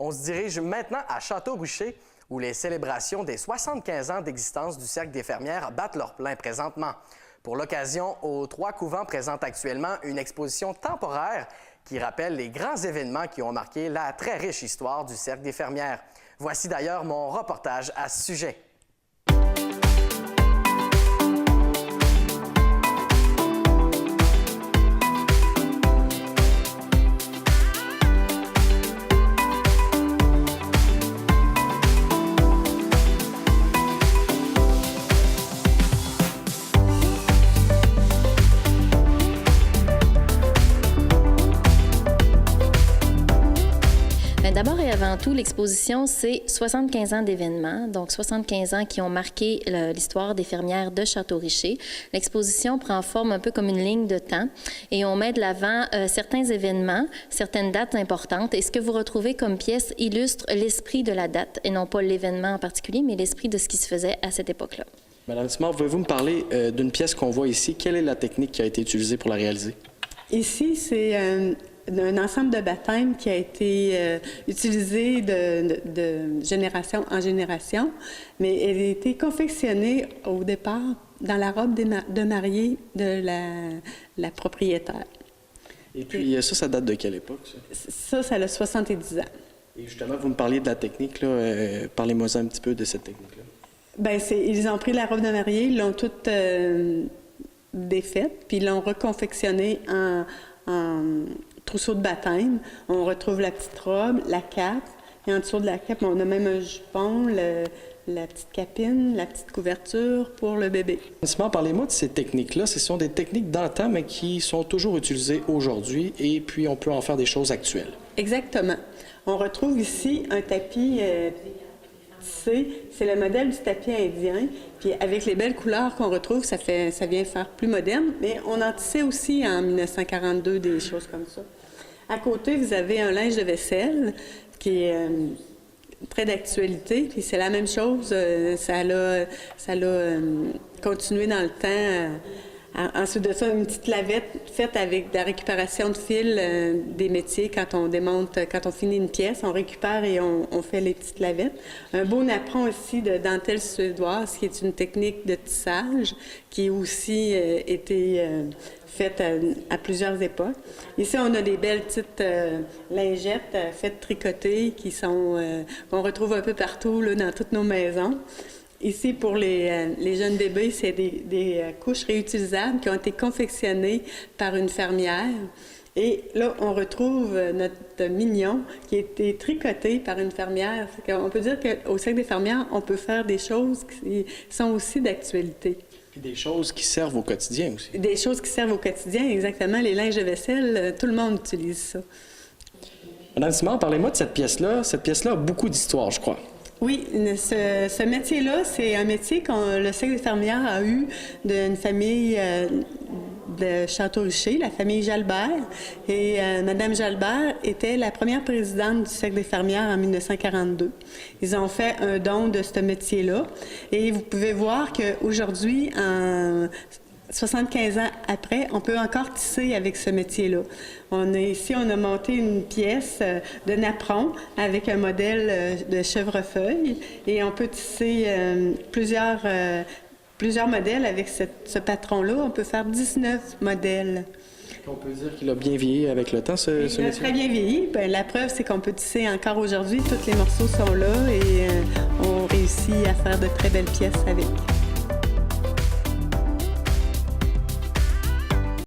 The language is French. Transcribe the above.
On se dirige maintenant à Château-Richer, où les célébrations des 75 ans d'existence du Cercle des fermières battent leur plein présentement. Pour l'occasion, aux Trois Couvents présente actuellement une exposition temporaire qui rappelle les grands événements qui ont marqué la très riche histoire du Cercle des fermières. Voici d'ailleurs mon reportage à ce sujet. D'abord et avant tout, l'exposition, c'est 75 ans d'événements, donc 75 ans qui ont marqué l'histoire des fermières de Château-Richer. L'exposition prend forme un peu comme une ligne de temps et on met de l'avant certains événements, certaines dates importantes. Et ce que vous retrouvez comme pièce illustre l'esprit de la date, et non pas l'événement en particulier, mais l'esprit de ce qui se faisait à cette époque-là. Madame Simard, pouvez-vous me parler d'une pièce qu'on voit ici? Quelle est la technique qui a été utilisée pour la réaliser? Ici, c'est un ensemble de baptêmes qui a été utilisé de génération en génération, mais elle a été confectionnée au départ dans la robe de mariée de la propriétaire. Et puis ça date de quelle époque, ça? Ça a 70 ans. Et justement, vous me parliez de la technique, là. Parlez-moi un petit peu de cette technique-là. Bien, ils ont pris la robe de mariée, ils l'ont toute défaite, puis ils l'ont reconfectionnée en trousseau de baptême. On retrouve la petite robe, la cape, et en dessous de la cape, on a même un jupon, la petite capine, la petite couverture pour le bébé. Simard, parlez-moi de ces techniques-là. Ce sont des techniques d'antan, mais qui sont toujours utilisées aujourd'hui, et puis on peut en faire des choses actuelles. Exactement. On retrouve ici un tapis tissé. C'est le modèle du tapis indien. Puis avec les belles couleurs qu'on retrouve, ça vient faire plus moderne. Mais on en tissait aussi en 1942 des choses comme ça. À côté, vous avez un linge de vaisselle qui est très d'actualité. Puis c'est la même chose. Ça a continué dans le temps. Ensuite de ça, une petite lavette faite avec de la récupération de fil des métiers. Quand on finit une pièce, on récupère et on fait les petites lavettes. Un beau napperon aussi de dentelle suédoise, qui est une technique de tissage qui a aussi été faite à plusieurs époques. Ici, on a des belles petites lingettes faites tricotées qu'on retrouve un peu partout là, dans toutes nos maisons. Ici, pour les jeunes bébés, c'est des couches réutilisables qui ont été confectionnées par une fermière. Et là, on retrouve notre mignon qui a été tricoté par une fermière. On peut dire qu'au Cercle des fermières, on peut faire des choses qui sont aussi d'actualité. Puis des choses qui servent au quotidien aussi. Des choses qui servent au quotidien, exactement. Les linges de vaisselle, tout le monde utilise ça. Madame Simard, parlez-moi de cette pièce-là. Cette pièce-là a beaucoup d'histoire, je crois. Oui, ce métier-là, c'est un métier que le Cercle des fermières a eu d'une famille de Château-Richer, la famille Jalbert. Et Madame Jalbert était la première présidente du Cercle des fermières en 1942. Ils ont fait un don de ce métier-là. Et vous pouvez voir qu'aujourd'hui, 75 ans après, on peut encore tisser avec ce métier-là. Ici, on a monté une pièce de napperon avec un modèle de chèvrefeuille et on peut tisser plusieurs modèles avec ce patron-là. On peut faire 19 modèles. On peut dire qu'il a bien vieilli avec le temps, ce métier? Il a très bien vieilli. Bien, la preuve, c'est qu'on peut tisser encore aujourd'hui. Tous les morceaux sont là et on réussit à faire de très belles pièces avec.